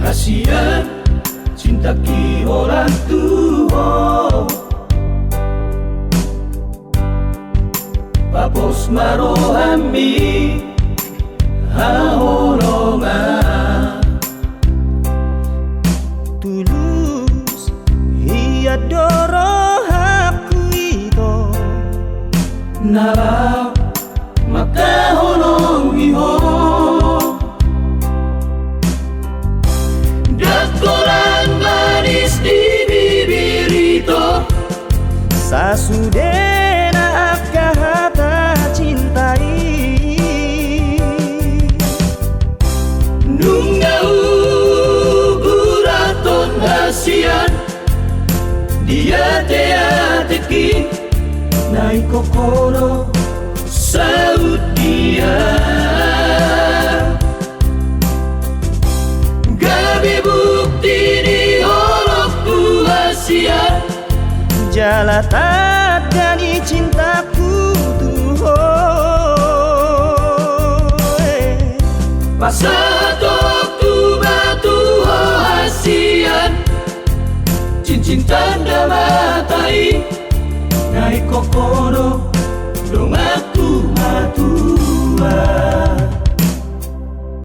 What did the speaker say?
Hasian cinta ki orang tua Papos marohami haholongan Tulus ia doro haku ito Narap maka holong iho Dakoran manis di bibir ito Sasudena akahata cintai Nungau buraton hasian Dia teateki Nai kokoro saud dia Gabi bukti di holok tu hasian Jalata dani cintaku Pasatok tu batu hasian Cincin tanda matai Nai kokoro dong aku matua